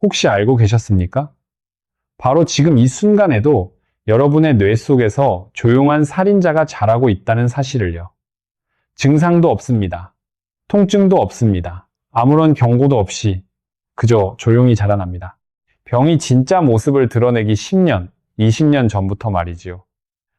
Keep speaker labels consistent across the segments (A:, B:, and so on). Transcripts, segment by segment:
A: 혹시 알고 계셨습니까? 바로 지금 이 순간에도 여러분의 뇌 속에서 조용한 살인자가 자라고 있다는 사실을요. 증상도 없습니다. 통증도 없습니다. 아무런 경고도 없이 그저 조용히 자라납니다. 병이 진짜 모습을 드러내기 10년, 20년 전부터 말이지요.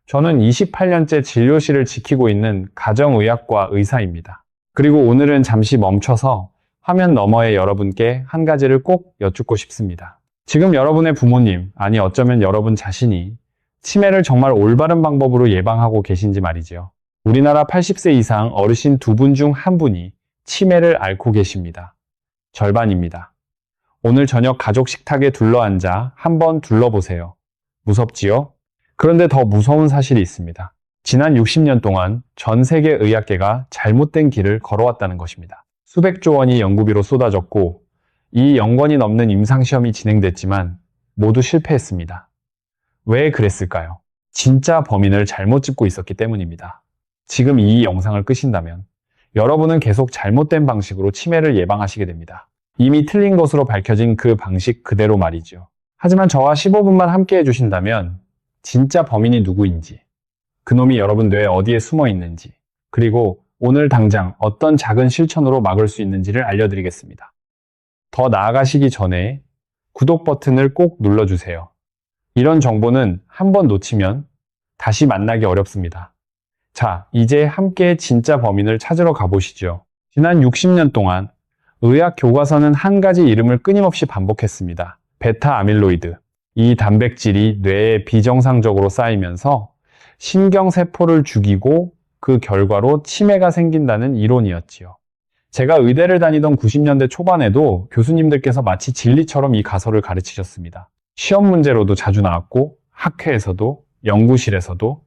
A: 저는 28년째 진료실을 지키고 있는 가정의학과 의사입니다. 그리고 오늘은 잠시 멈춰서 화면 너머의 여러분께 한 가지를 꼭 여쭙고 싶습니다. 지금 여러분의 부모님, 아니 어쩌면 여러분 자신이 치매를 정말 올바른 방법으로 예방하고 계신지 말이지요. 우리나라 80세 이상 어르신 2분 중 1분이 치매를 앓고 계십니다. 절반입니다. 오늘 저녁 가족 식탁에 둘러앉아 한번 둘러보세요. 무섭지요? 그런데 더 무서운 사실이 있습니다. 지난 60년 동안 전 세계 의학계가 잘못된 길을 걸어왔다는 것입니다. 수백조 원이 연구비로 쏟아졌고 이 0건이 넘는 임상시험이 진행됐지만 모두 실패했습니다. 왜 그랬을까요? 진짜 범인을 잘못 짚고 있었기 때문입니다. 지금 이 영상을 끄신다면 여러분은 계속 잘못된 방식으로 치매를 예방하시게 됩니다. 이미 틀린 것으로 밝혀진 그 방식 그대로 말이죠. 하지만 저와 15분만 함께 해주신다면 진짜 범인이 누구인지, 그놈이 여러분 뇌에 어디에 숨어 있는지, 그리고 오늘 당장 어떤 작은 실천으로 막을 수 있는지를 알려드리겠습니다. 더 나아가시기 전에 구독 버튼을 꼭 눌러주세요. 이런 정보는 한번 놓치면 다시 만나기 어렵습니다. 자, 이제 함께 진짜 범인을 찾으러 가보시죠. 지난 60년 동안 의학 교과서는 한 가지 이름을 끊임없이 반복했습니다. 베타 아밀로이드. 이 단백질이 뇌에 비정상적으로 쌓이면서 신경세포를 죽이고 그 결과로 치매가 생긴다는 이론이었지요. 제가 의대를 다니던 90년대 초반에도 교수님들께서 마치 진리처럼 이 가설을 가르치셨습니다. 시험 문제로도 자주 나왔고 학회에서도 연구실에서도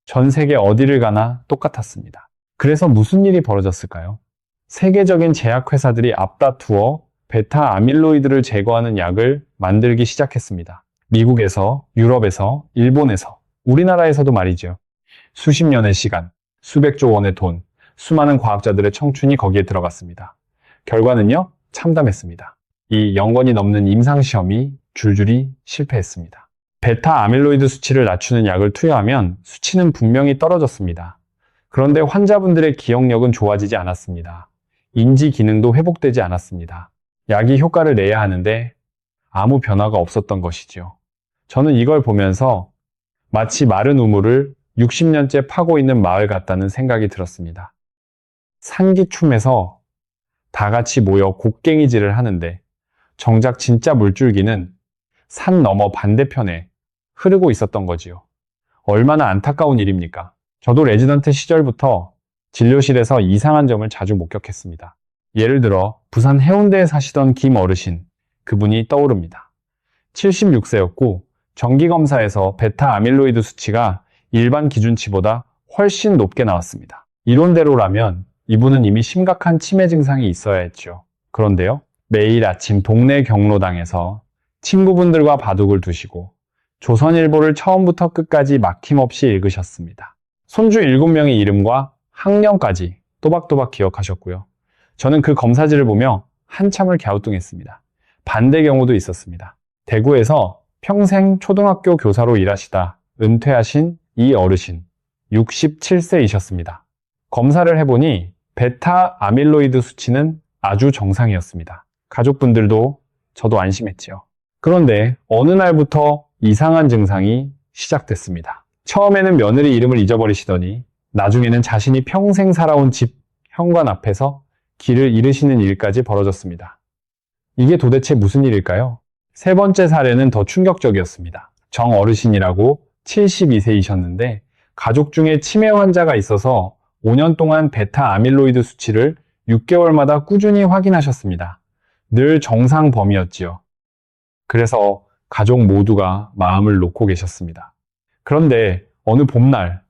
A: 전 세계 어디를 가나 똑같았습니다. 그래서 무슨 일이 벌어졌을까요? 세계적인 제약회사들이 앞다투어 베타 아밀로이드를 제거하는 약을 만들기 시작했습니다. 미국에서, 유럽에서, 일본에서, 우리나라에서도 말이죠. 수십 년의 시간, 수백조 원의 돈, 수많은 과학자들의 청춘이 거기에 들어갔습니다. 결과는요, 참담했습니다. 이 0건이 넘는 임상시험이 줄줄이 실패했습니다. 베타 아밀로이드 수치를 낮추는 약을 투여하면 수치는 분명히 떨어졌습니다. 그런데 환자분들의 기억력은 좋아지지 않았습니다. 인지 기능도 회복되지 않았습니다. 약이 효과를 내야 하는데 아무 변화가 없었던 것이죠. 저는 이걸 보면서 마치 마른 우물을 60년째 파고 있는 마을 같다는 생각이 들었습니다. 산기쿰에서 다 같이 모여 곡괭이질을 하는데 정작 진짜 물줄기는 산 너머 반대편에 흐르고 있었던 거지요. 얼마나 안타까운 일입니까? 저도 레지던트 시절부터 진료실에서 이상한 점을 자주 목격했습니다. 예를 들어 부산 해운대에 사시던 김 어르신, 그분이 떠오릅니다. 76세였고 정기검사에서 베타 아밀로이드 수치가 일반 기준치보다 훨씬 높게 나왔습니다. 이론대로라면 이분은 이미 심각한 치매 증상이 있어야 했죠. 그런데요, 매일 아침 동네 경로당에서 친구분들과 바둑을 두시고 조선일보를 처음부터 끝까지 막힘없이 읽으셨습니다. 손주 7명의 이름과 학년까지 또박또박 기억하셨고요. 저는 그 검사지를 보며 한참을 갸우뚱했습니다. 반대 경우도 있었습니다. 대구에서 평생 초등학교 교사로 일하시다 은퇴하신 이 어르신, 67세이셨습니다. 검사를 해보니 베타 아밀로이드 수치는 아주 정상이었습니다. 가족분들도 저도 안심했지요. 그런데 어느 날부터 이상한 증상이 시작됐습니다. 처음에는 며느리 이름을 잊어버리시더니 나중에는 자신이 평생 살아온 집 현관 앞에서 길을 잃으시는 일까지 벌어졌습니다. 이게 도대체 무슨 일일까요? 세 번째 사례는 더 충격적이었습니다. 정 어르신이라고 72세이셨는데 가족 중에 치매 환자가 있어서 5년 동안 베타 아밀로이드 수치를 6개월마다 꾸준히 확인하셨습니다. 늘 정상 범위였지요. 그래서 가족 모두가 마음을 놓고 계셨습니다. 그런데 어느 봄날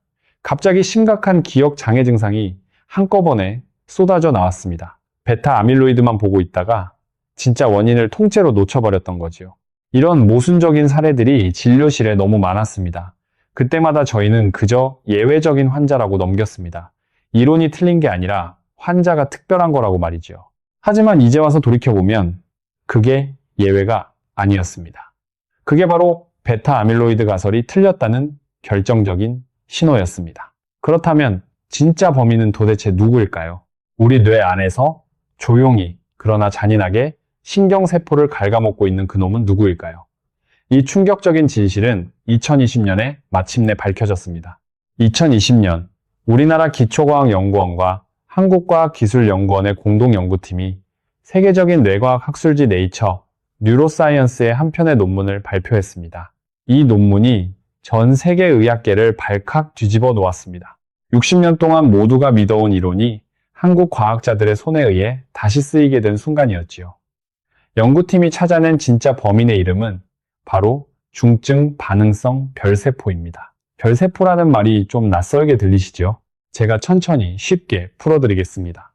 A: 갑자기 심각한 기억 장애 증상이 한꺼번에 쏟아져 나왔습니다. 베타 아밀로이드만 보고 있다가 진짜 원인을 통째로 놓쳐버렸던 거지요. 이런 모순적인 사례들이 진료실에 너무 많았습니다. 그때마다 저희는 그저 예외적인 환자라고 넘겼습니다. 이론이 틀린 게 아니라 환자가 특별한 거라고 말이죠. 하지만 이제 와서 돌이켜보면 그게 예외가 아니었습니다. 그게 바로 베타 아밀로이드 가설이 틀렸다는 결정적인 신호였습니다. 그렇다면 진짜 범인은 도대체 누구일까요? 우리 뇌 안에서 조용히 그러나 잔인하게 신경세포를 갉아먹고 있는 그놈은 누구일까요? 이 충격적인 진실은 2020년에 마침내 밝혀졌습니다. 2020년 우리나라 기초과학연구원과 한국과학기술연구원의 공동연구팀이 세계적인 뇌과학 학술지 네이처 뉴로사이언스의 한 편의 논문을 발표했습니다. 이 논문이 전 세계 의학계를 발칵 뒤집어 놓았습니다. 60년 동안 모두가 믿어온 이론이 한국 과학자들의 손에 의해 다시 쓰이게 된 순간이었지요. 연구팀이 찾아낸 진짜 범인의 이름은 바로 중증 반응성 별세포입니다. 별세포라는 말이 좀 낯설게 들리시죠? 제가 천천히 쉽게 풀어드리겠습니다.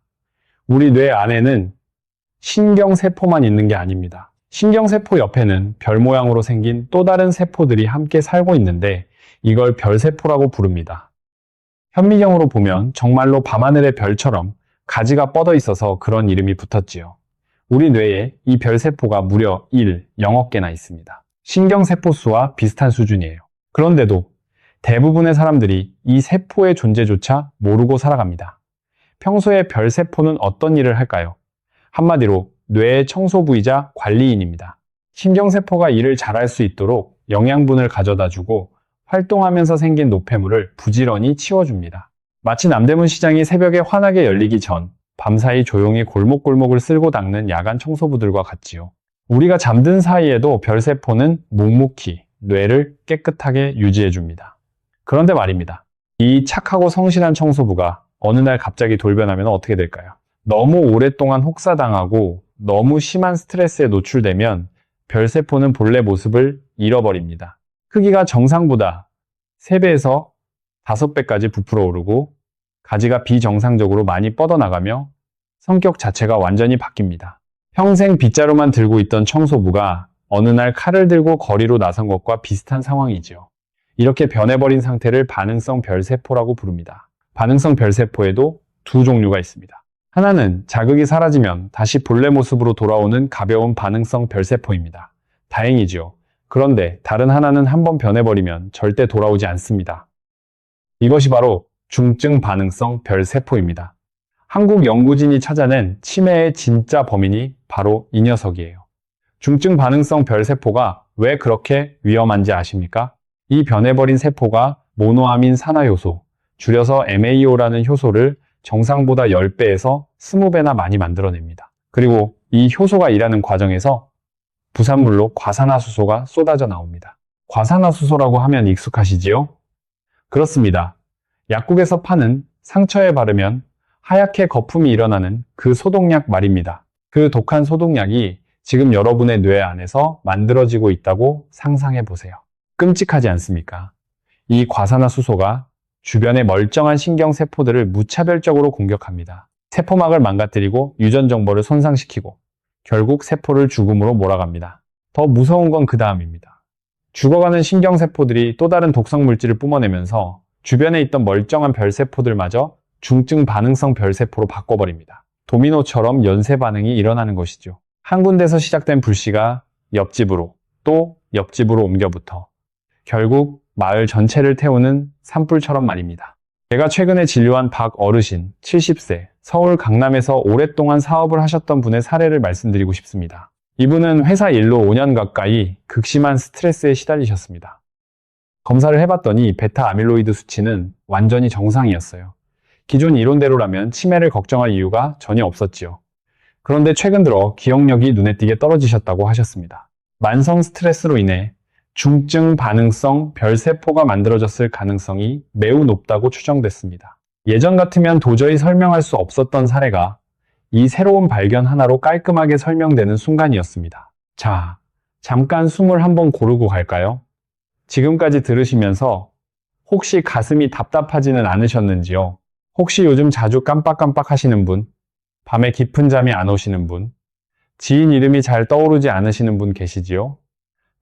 A: 우리 뇌 안에는 신경세포만 있는 게 아닙니다. 신경세포 옆에는 별 모양으로 생긴 또 다른 세포들이 함께 살고 있는데 이걸 별세포라고 부릅니다. 현미경으로 보면 정말로 밤하늘의 별처럼 가지가 뻗어 있어서 그런 이름이 붙었지요. 우리 뇌에 이 별세포가 무려 0억 개나 있습니다. 신경세포 수와 비슷한 수준이에요. 그런데도 대부분의 사람들이 이 세포의 존재조차 모르고 살아갑니다. 평소에 별세포는 어떤 일을 할까요? 한마디로 뇌의 청소부이자 관리인입니다. 신경세포가 일을 잘할 수 있도록 영양분을 가져다주고 활동하면서 생긴 노폐물을 부지런히 치워줍니다. 마치 남대문 시장이 새벽에 환하게 열리기 전 밤사이 조용히 골목골목을 쓸고 닦는 야간 청소부들과 같지요. 우리가 잠든 사이에도 별세포는 묵묵히 뇌를 깨끗하게 유지해줍니다. 그런데 말입니다. 이 착하고 성실한 청소부가 어느 날 갑자기 돌변하면 어떻게 될까요? 너무 오랫동안 혹사당하고 너무 심한 스트레스에 노출되면 별세포는 본래 모습을 잃어버립니다. 크기가 정상보다 3배에서 5배까지 부풀어 오르고 가지가 비정상적으로 많이 뻗어나가며 성격 자체가 완전히 바뀝니다. 평생 빗자루만 들고 있던 청소부가 어느 날 칼을 들고 거리로 나선 것과 비슷한 상황이지요. 이렇게 변해버린 상태를 반응성 별세포라고 부릅니다. 반응성 별세포에도 두 종류가 있습니다. 하나는 자극이 사라지면 다시 본래 모습으로 돌아오는 가벼운 반응성 별세포입니다. 다행이지요. 그런데 다른 하나는 한번 변해버리면 절대 돌아오지 않습니다. 이것이 바로 중증 반응성 별세포입니다. 한국 연구진이 찾아낸 치매의 진짜 범인이 바로 이 녀석이에요. 중증 반응성 별세포가 왜 그렇게 위험한지 아십니까? 이 변해버린 세포가 모노아민 산화효소, 줄여서 MAO라는 효소를 정상보다 10배에서 20배나 많이 만들어냅니다. 그리고 이 효소가 일하는 과정에서 부산물로 과산화수소가 쏟아져 나옵니다. 과산화수소라고 하면 익숙하시지요? 그렇습니다. 약국에서 파는 상처에 바르면 하얗게 거품이 일어나는 그 소독약 말입니다. 그 독한 소독약이 지금 여러분의 뇌 안에서 만들어지고 있다고 상상해 보세요. 끔찍하지 않습니까? 이 과산화수소가 주변의 멀쩡한 신경세포들을 무차별적으로 공격합니다. 세포막을 망가뜨리고 유전 정보를 손상시키고 결국 세포를 죽음으로 몰아갑니다. 더 무서운 건 그 다음입니다. 죽어가는 신경세포들이 또 다른 독성 물질을 뿜어내면서 주변에 있던 멀쩡한 별세포들마저 중증 반응성 별세포로 바꿔버립니다. 도미노처럼 연쇄 반응이 일어나는 것이죠. 한 군데서 시작된 불씨가 옆집으로 또 옆집으로 옮겨붙어 결국 마을 전체를 태우는 산불처럼 말입니다. 제가 최근에 진료한 박 어르신 70세 서울 강남에서 오랫동안 사업을 하셨던 분의 사례를 말씀드리고 싶습니다. 이분은 회사 일로 5년 가까이 극심한 스트레스에 시달리셨습니다. 검사를 해봤더니 베타 아밀로이드 수치는 완전히 정상이었어요. 기존 이론대로라면 치매를 걱정할 이유가 전혀 없었지요. 그런데 최근 들어 기억력이 눈에 띄게 떨어지셨다고 하셨습니다. 만성 스트레스로 인해 중증 반응성 별세포가 만들어졌을 가능성이 매우 높다고 추정됐습니다. 예전 같으면 도저히 설명할 수 없었던 사례가 이 새로운 발견 하나로 깔끔하게 설명되는 순간이었습니다. 자, 잠깐 숨을 한번 고르고 갈까요? 지금까지 들으시면서 혹시 가슴이 답답하지는 않으셨는지요? 혹시 요즘 자주 깜빡깜빡 하시는 분, 밤에 깊은 잠이 안 오시는 분, 지인 이름이 잘 떠오르지 않으시는 분 계시지요?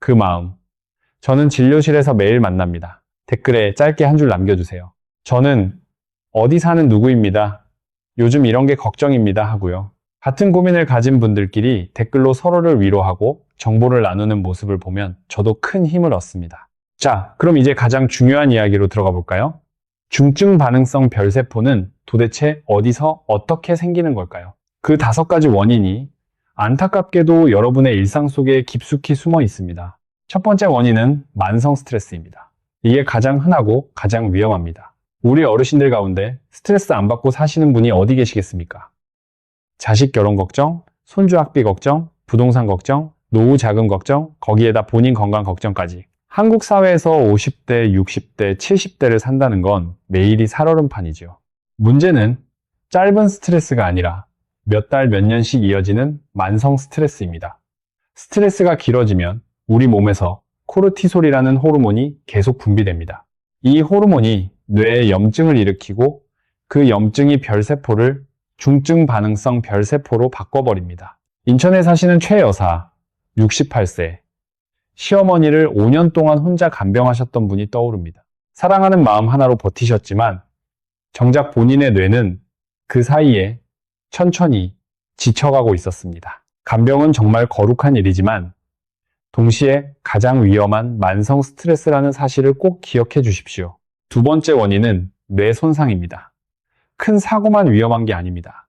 A: 그 마음, 저는 진료실에서 매일 만납니다. 댓글에 짧게 한 줄 남겨주세요. 저는 어디 사는 누구입니다. 요즘 이런 게 걱정입니다 하고요. 같은 고민을 가진 분들끼리 댓글로 서로를 위로하고 정보를 나누는 모습을 보면 저도 큰 힘을 얻습니다. 자, 그럼 이제 가장 중요한 이야기로 들어가 볼까요? 중증 반응성 별세포는 도대체 어디서 어떻게 생기는 걸까요? 그 5가지 원인이 안타깝게도 여러분의 일상 속에 깊숙이 숨어 있습니다. 첫 번째 원인은 만성 스트레스입니다. 이게 가장 흔하고 가장 위험합니다. 우리 어르신들 가운데 스트레스 안 받고 사시는 분이 어디 계시겠습니까? 자식 결혼 걱정, 손주 학비 걱정, 부동산 걱정, 노후 자금 걱정, 거기에다 본인 건강 걱정까지. 한국 사회에서 50대, 60대, 70대를 산다는 건 매일이 살얼음판이죠. 문제는 짧은 스트레스가 아니라 몇 달, 몇 년씩 이어지는 만성 스트레스입니다. 스트레스가 길어지면 우리 몸에서 코르티솔이라는 호르몬이 계속 분비됩니다. 이 호르몬이 뇌에 염증을 일으키고 그 염증이 별세포를 중증 반응성 별세포로 바꿔버립니다. 인천에 사시는 최 여사, 68세. 시어머니를 5년 동안 혼자 간병하셨던 분이 떠오릅니다. 사랑하는 마음 하나로 버티셨지만 정작 본인의 뇌는 그 사이에 천천히 지쳐가고 있었습니다. 간병은 정말 거룩한 일이지만 동시에 가장 위험한 만성 스트레스라는 사실을 꼭 기억해 주십시오. 두 번째 원인은 뇌 손상입니다. 큰 사고만 위험한 게 아닙니다.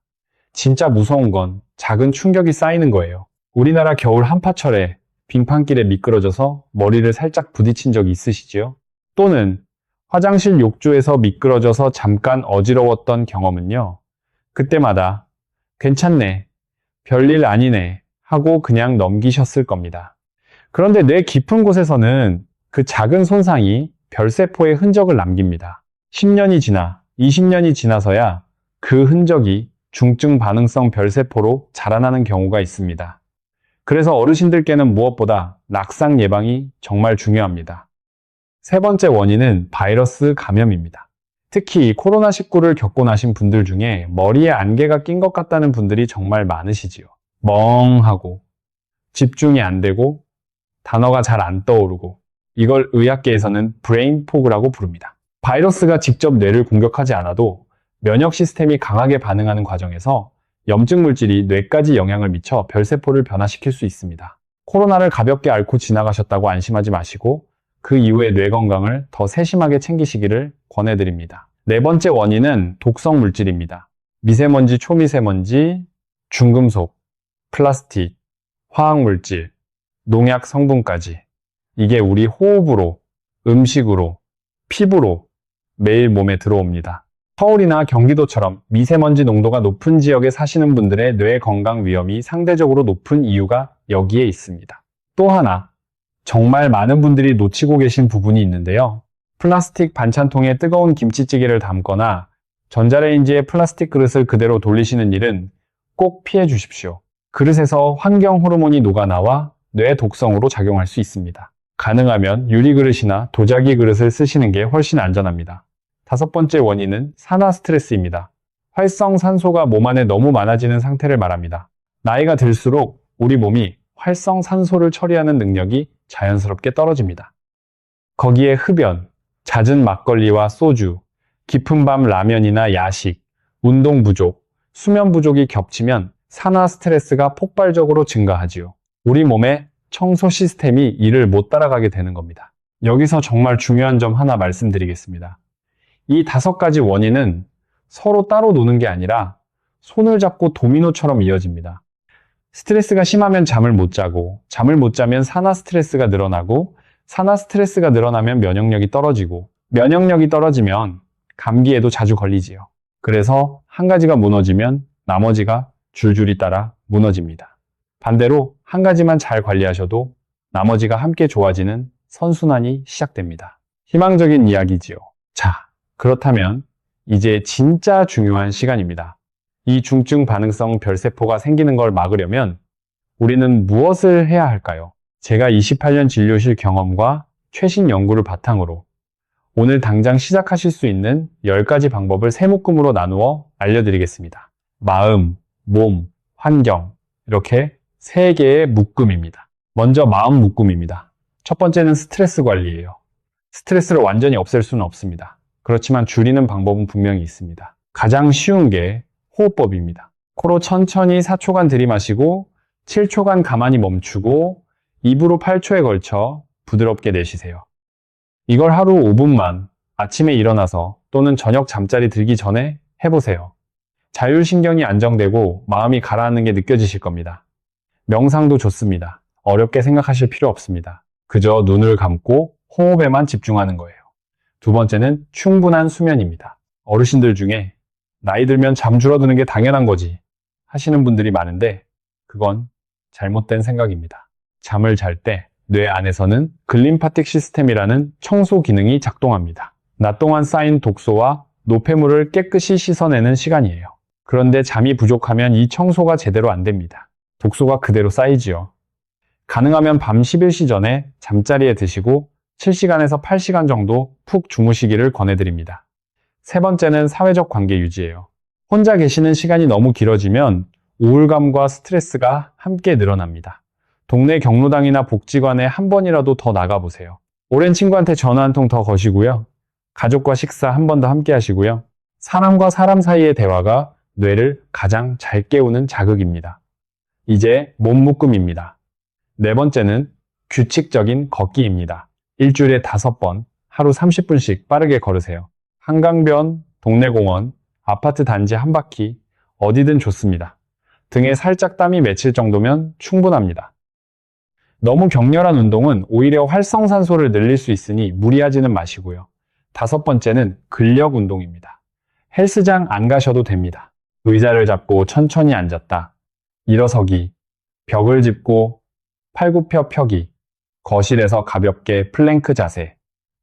A: 진짜 무서운 건 작은 충격이 쌓이는 거예요. 우리나라 겨울 한파철에 빙판길에 미끄러져서 머리를 살짝 부딪힌 적이 있으시지요? 또는 화장실 욕조에서 미끄러져서 잠깐 어지러웠던 경험은요. 그때마다 괜찮네, 별일 아니네 하고 그냥 넘기셨을 겁니다. 그런데 뇌 깊은 곳에서는 그 작은 손상이 별세포의 흔적을 남깁니다. 10년이 지나 20년이 지나서야 그 흔적이 중증 반응성 별세포로 자라나는 경우가 있습니다. 그래서 어르신들께는 무엇보다 낙상 예방이 정말 중요합니다. 세 번째 원인은 바이러스 감염입니다. 특히 코로나19를 겪고 나신 분들 중에 머리에 안개가 낀 것 같다는 분들이 정말 많으시지요. 멍하고 집중이 안 되고 단어가 잘 안 떠오르고 이걸 의학계에서는 브레인 포그라고 부릅니다. 바이러스가 직접 뇌를 공격하지 않아도 면역 시스템이 강하게 반응하는 과정에서 염증 물질이 뇌까지 영향을 미쳐 별세포를 변화시킬 수 있습니다. 코로나를 가볍게 앓고 지나가셨다고 안심하지 마시고 그 이후에 뇌 건강을 더 세심하게 챙기시기를 권해드립니다. 네 번째 원인은 독성 물질입니다. 미세먼지, 초미세먼지, 중금속, 플라스틱, 화학물질, 농약 성분까지 이게 우리 호흡으로, 음식으로, 피부로 매일 몸에 들어옵니다. 서울이나 경기도처럼 미세먼지 농도가 높은 지역에 사시는 분들의 뇌 건강 위험이 상대적으로 높은 이유가 여기에 있습니다. 또 하나, 정말 많은 분들이 놓치고 계신 부분이 있는데요. 플라스틱 반찬통에 뜨거운 김치찌개를 담거나 전자레인지에 플라스틱 그릇을 그대로 돌리시는 일은 꼭 피해 주십시오. 그릇에서 환경 호르몬이 녹아나와 뇌 독성으로 작용할 수 있습니다. 가능하면 유리 그릇이나 도자기 그릇을 쓰시는 게 훨씬 안전합니다. 다섯 번째 원인은 산화 스트레스입니다. 활성산소가 몸 안에 너무 많아지는 상태를 말합니다. 나이가 들수록 우리 몸이 활성산소를 처리하는 능력이 자연스럽게 떨어집니다. 거기에 흡연, 잦은 막걸리와 소주, 깊은 밤 라면이나 야식, 운동 부족, 수면 부족이 겹치면 산화 스트레스가 폭발적으로 증가하지요. 우리 몸의 청소 시스템이 이를 못 따라가게 되는 겁니다. 여기서 정말 중요한 점 하나 말씀드리겠습니다. 이 5가지 원인은 서로 따로 노는 게 아니라 손을 잡고 도미노처럼 이어집니다. 스트레스가 심하면 잠을 못 자고, 잠을 못 자면 산화 스트레스가 늘어나고, 산화 스트레스가 늘어나면 면역력이 떨어지고, 면역력이 떨어지면 감기에도 자주 걸리지요. 그래서 한 가지가 무너지면 나머지가 줄줄이 따라 무너집니다. 반대로 한 가지만 잘 관리하셔도 나머지가 함께 좋아지는 선순환이 시작됩니다. 희망적인 이야기지요. 자, 그렇다면 이제 진짜 중요한 시간입니다. 이 중증 반응성 별세포가 생기는 걸 막으려면 우리는 무엇을 해야 할까요? 제가 28년 진료실 경험과 최신 연구를 바탕으로 오늘 당장 시작하실 수 있는 10가지 방법을 세 묶음으로 나누어 알려드리겠습니다. 마음, 몸, 환경 이렇게 3개의 묶음입니다. 먼저 마음 묶음입니다. 첫 번째는 스트레스 관리예요. 스트레스를 완전히 없앨 수는 없습니다. 그렇지만 줄이는 방법은 분명히 있습니다. 가장 쉬운 게 호흡법입니다. 코로 천천히 4초간 들이마시고 7초간 가만히 멈추고 입으로 8초에 걸쳐 부드럽게 내쉬세요. 이걸 하루 5분만 아침에 일어나서 또는 저녁 잠자리 들기 전에 해보세요. 자율신경이 안정되고 마음이 가라앉는 게 느껴지실 겁니다. 명상도 좋습니다. 어렵게 생각하실 필요 없습니다. 그저 눈을 감고 호흡에만 집중하는 거예요. 두 번째는 충분한 수면입니다. 어르신들 중에 나이 들면 잠 줄어드는 게 당연한 거지 하시는 분들이 많은데 그건 잘못된 생각입니다. 잠을 잘 때 뇌 안에서는 글림파틱 시스템이라는 청소 기능이 작동합니다. 낮 동안 쌓인 독소와 노폐물을 깨끗이 씻어내는 시간이에요. 그런데 잠이 부족하면 이 청소가 제대로 안 됩니다. 독소가 그대로 쌓이지요. 가능하면 밤 11시 전에 잠자리에 드시고 7시간에서 8시간 정도 푹 주무시기를 권해드립니다. 세 번째는 사회적 관계 유지예요. 혼자 계시는 시간이 너무 길어지면 우울감과 스트레스가 함께 늘어납니다. 동네 경로당이나 복지관에 한 번이라도 더 나가보세요. 오랜 친구한테 전화 한 통 더 거시고요. 가족과 식사 한 번 더 함께 하시고요. 사람과 사람 사이의 대화가 뇌를 가장 잘 깨우는 자극입니다. 이제 몸묶음입니다. 네 번째는 규칙적인 걷기입니다. 일주일에 5번, 하루 30분씩 빠르게 걸으세요. 한강변, 동네 공원, 아파트 단지 한 바퀴, 어디든 좋습니다. 등에 살짝 땀이 맺힐 정도면 충분합니다. 너무 격렬한 운동은 오히려 활성산소를 늘릴 수 있으니 무리하지는 마시고요. 5번째는 근력 운동입니다. 헬스장 안 가셔도 됩니다. 의자를 잡고 천천히 앉았다. 일어서기, 벽을 짚고 팔굽혀 펴기, 거실에서 가볍게 플랭크 자세,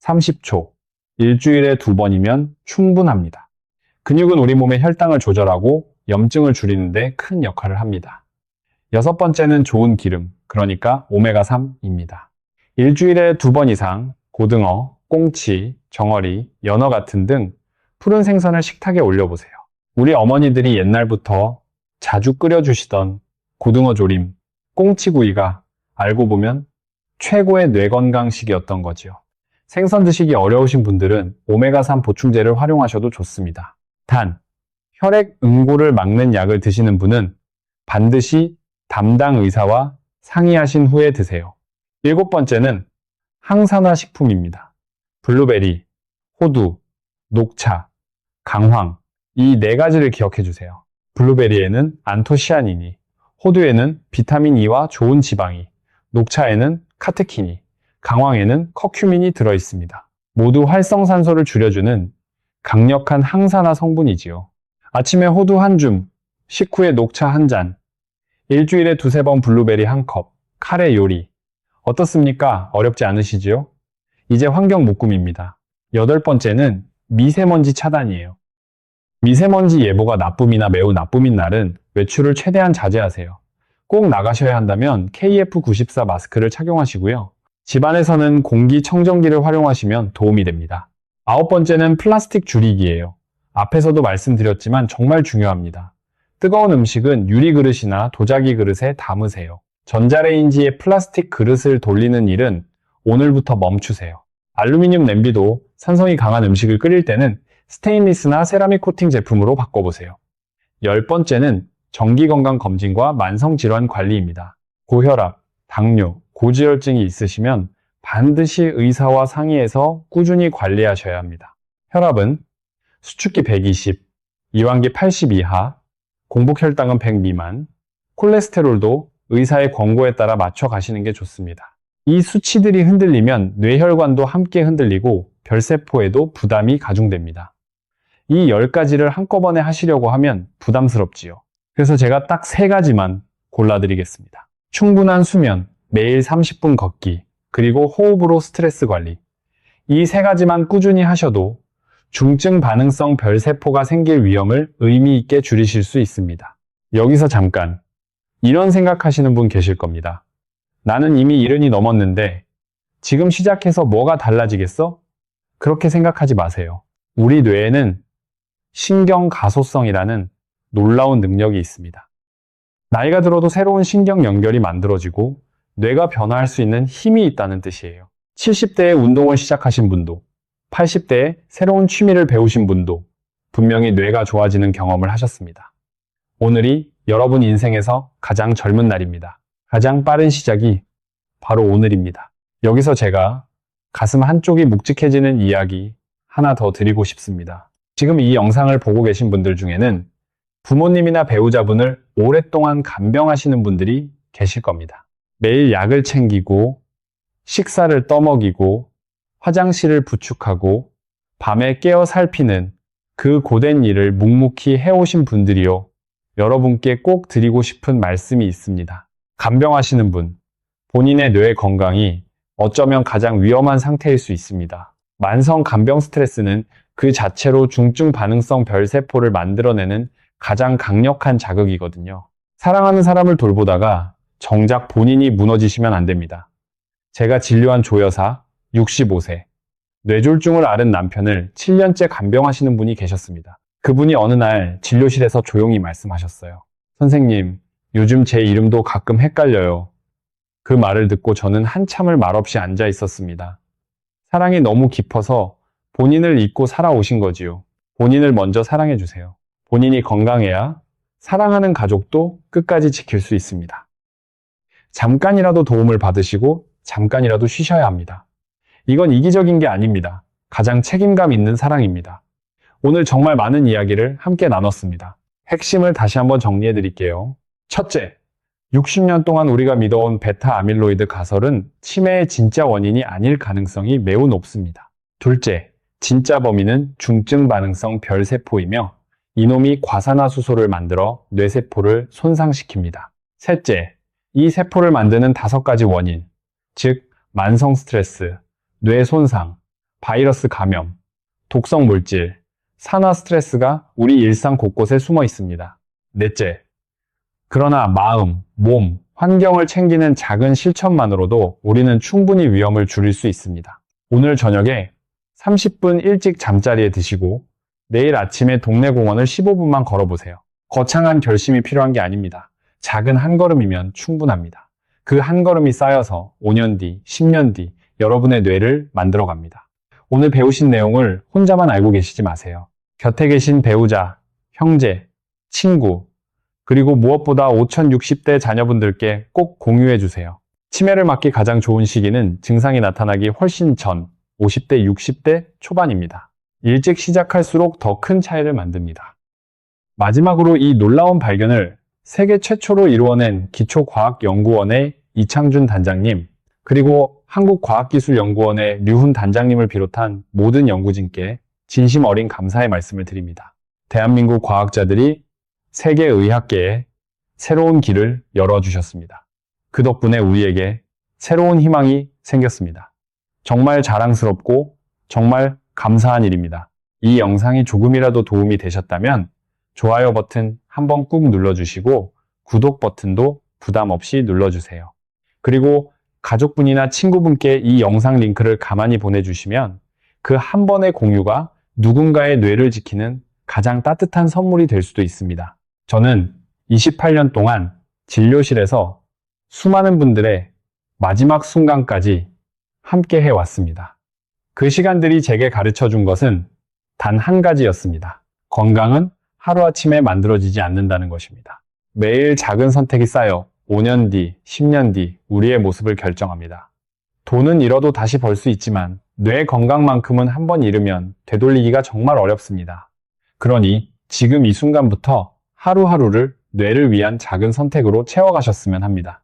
A: 30초, 일주일에 2번이면 충분합니다. 근육은 우리 몸의 혈당을 조절하고 염증을 줄이는데 큰 역할을 합니다. 6번째는 좋은 기름, 그러니까 오메가3입니다. 일주일에 2번 이상 고등어, 꽁치, 정어리, 연어 같은 등 푸른 생선을 식탁에 올려보세요. 우리 어머니들이 옛날부터 자주 끓여주시던 고등어 조림, 꽁치구이가 알고 보면 최고의 뇌건강식이었던 거지요. 생선 드시기 어려우신 분들은 오메가3 보충제를 활용하셔도 좋습니다. 단, 혈액 응고를 막는 약을 드시는 분은 반드시 담당 의사와 상의하신 후에 드세요. 7번째는 항산화 식품입니다. 블루베리, 호두, 녹차, 강황, 이 4가지를 기억해 주세요. 블루베리에는 안토시아닌이, 호두에는 비타민 E와 좋은 지방이, 녹차에는 카테킨이, 강황에는 커큐민이 들어있습니다. 모두 활성산소를 줄여주는 강력한 항산화 성분이지요. 아침에 호두 한 줌, 식후에 녹차 한 잔, 일주일에 2-3번 블루베리 한 컵, 카레 요리. 어떻습니까? 어렵지 않으시지요? 이제 환경 묶음입니다. 8번째는 미세먼지 차단이에요. 미세먼지 예보가 나쁨이나 매우 나쁨인 날은 외출을 최대한 자제하세요. 꼭 나가셔야 한다면 KF94 마스크를 착용하시고요. 집안에서는 공기청정기를 활용하시면 도움이 됩니다. 9번째는 플라스틱 줄이기예요. 앞에서도 말씀드렸지만 정말 중요합니다. 뜨거운 음식은 유리 그릇이나 도자기 그릇에 담으세요. 전자레인지에 플라스틱 그릇을 돌리는 일은 오늘부터 멈추세요. 알루미늄 냄비도 산성이 강한 음식을 끓일 때는 스테인리스나 세라믹 코팅 제품으로 바꿔보세요. 10번째는 정기건강검진과 만성질환 관리입니다. 고혈압, 당뇨, 고지혈증이 있으시면 반드시 의사와 상의해서 꾸준히 관리하셔야 합니다. 혈압은 수축기 120, 이완기 80 이하, 공복혈당은 100 미만, 콜레스테롤도 의사의 권고에 따라 맞춰 가시는 게 좋습니다. 이 수치들이 흔들리면 뇌혈관도 함께 흔들리고 별세포에도 부담이 가중됩니다. 이 10가지를 한꺼번에 하시려고 하면 부담스럽지요. 그래서 제가 딱 3가지만 골라드리겠습니다. 충분한 수면, 매일 30분 걷기, 그리고 호흡으로 스트레스 관리. 이 3가지만 꾸준히 하셔도 중증 반응성 별세포가 생길 위험을 의미 있게 줄이실 수 있습니다. 여기서 잠깐 이런 생각하시는 분 계실 겁니다. 나는 이미 70이 넘었는데 지금 시작해서 뭐가 달라지겠어? 그렇게 생각하지 마세요. 우리 뇌에는 신경 가소성이라는 놀라운 능력이 있습니다. 나이가 들어도 새로운 신경 연결이 만들어지고 뇌가 변화할 수 있는 힘이 있다는 뜻이에요. 70대에 운동을 시작하신 분도 80대에 새로운 취미를 배우신 분도 분명히 뇌가 좋아지는 경험을 하셨습니다. 오늘이 여러분 인생에서 가장 젊은 날입니다. 가장 빠른 시작이 바로 오늘입니다. 여기서 제가 가슴 한쪽이 묵직해지는 이야기 하나 더 드리고 싶습니다. 지금 이 영상을 보고 계신 분들 중에는 부모님이나 배우자분을 오랫동안 간병하시는 분들이 계실 겁니다. 매일 약을 챙기고 식사를 떠먹이고 화장실을 부축하고 밤에 깨어 살피는 그 고된 일을 묵묵히 해오신 분들이요. 여러분께 꼭 드리고 싶은 말씀이 있습니다. 간병하시는 분, 본인의 뇌 건강이 어쩌면 가장 위험한 상태일 수 있습니다. 만성 간병 스트레스는 그 자체로 중증 반응성 별세포를 만들어내는 가장 강력한 자극이거든요. 사랑하는 사람을 돌보다가 정작 본인이 무너지시면 안 됩니다. 제가 진료한 조여사 65세, 뇌졸중을 앓은 남편을 7년째 간병하시는 분이 계셨습니다. 그분이 어느 날 진료실에서 조용히 말씀하셨어요. 선생님, 요즘 제 이름도 가끔 헷갈려요. 그 말을 듣고 저는 한참을 말없이 앉아 있었습니다. 사랑이 너무 깊어서 본인을 잊고 살아오신 거지요. 본인을 먼저 사랑해주세요. 본인이 건강해야 사랑하는 가족도 끝까지 지킬 수 있습니다. 잠깐이라도 도움을 받으시고 잠깐이라도 쉬셔야 합니다. 이건 이기적인 게 아닙니다. 가장 책임감 있는 사랑입니다. 오늘 정말 많은 이야기를 함께 나눴습니다. 핵심을 다시 한번 정리해 드릴게요. 첫째, 60년 동안 우리가 믿어온 베타 아밀로이드 가설은 치매의 진짜 원인이 아닐 가능성이 매우 높습니다. 둘째, 진짜 범인은 중증 반응성 별세포이며 이놈이 과산화수소를 만들어 뇌세포를 손상시킵니다. 셋째, 이 세포를 만드는 5가지 원인, 즉 만성 스트레스, 뇌 손상, 바이러스 감염, 독성 물질, 산화 스트레스가 우리 일상 곳곳에 숨어 있습니다. 넷째, 그러나 마음, 몸, 환경을 챙기는 작은 실천만으로도 우리는 충분히 위험을 줄일 수 있습니다. 오늘 저녁에 30분 일찍 잠자리에 드시고 내일 아침에 동네 공원을 15분만 걸어보세요. 거창한 결심이 필요한 게 아닙니다. 작은 한 걸음이면 충분합니다. 그 한 걸음이 쌓여서 5년 뒤, 10년 뒤 여러분의 뇌를 만들어갑니다. 오늘 배우신 내용을 혼자만 알고 계시지 마세요. 곁에 계신 배우자, 형제, 친구, 그리고 무엇보다 5060대 자녀분들께 꼭 공유해 주세요. 치매를 막기 가장 좋은 시기는 증상이 나타나기 훨씬 전 50대, 60대 초반입니다. 일찍 시작할수록 더 큰 차이를 만듭니다. 마지막으로 이 놀라운 발견을 세계 최초로 이루어낸 기초과학연구원의 이창준 단장님, 그리고 한국과학기술연구원의 류훈 단장님을 비롯한 모든 연구진께 진심 어린 감사의 말씀을 드립니다. 대한민국 과학자들이 세계 의학계에 새로운 길을 열어주셨습니다. 그 덕분에 우리에게 새로운 희망이 생겼습니다. 정말 자랑스럽고 정말 감사한 일입니다. 이 영상이 조금이라도 도움이 되셨다면 좋아요 버튼 한번 꾹 눌러주시고 구독 버튼도 부담 없이 눌러주세요. 그리고 가족분이나 친구분께 이 영상 링크를 가만히 보내주시면 그 한 번의 공유가 누군가의 뇌를 지키는 가장 따뜻한 선물이 될 수도 있습니다. 저는 28년 동안 진료실에서 수많은 분들의 마지막 순간까지 함께 해왔습니다. 그 시간들이 제게 가르쳐 준 것은 단 한 가지였습니다. 건강은 하루아침에 만들어지지 않는다는 것입니다. 매일 작은 선택이 쌓여 5년 뒤, 10년 뒤 우리의 모습을 결정합니다. 돈은 잃어도 다시 벌 수 있지만 뇌 건강만큼은 한 번 잃으면 되돌리기가 정말 어렵습니다. 그러니 지금 이 순간부터 하루하루를 뇌를 위한 작은 선택으로 채워가셨으면 합니다.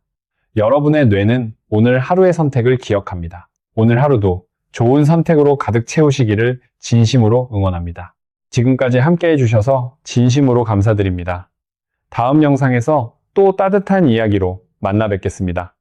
A: 여러분의 뇌는 오늘 하루의 선택을 기억합니다. 오늘 하루도 좋은 선택으로 가득 채우시기를 진심으로 응원합니다. 지금까지 함께 해주셔서 진심으로 감사드립니다. 다음 영상에서 또 따뜻한 이야기로 만나 뵙겠습니다.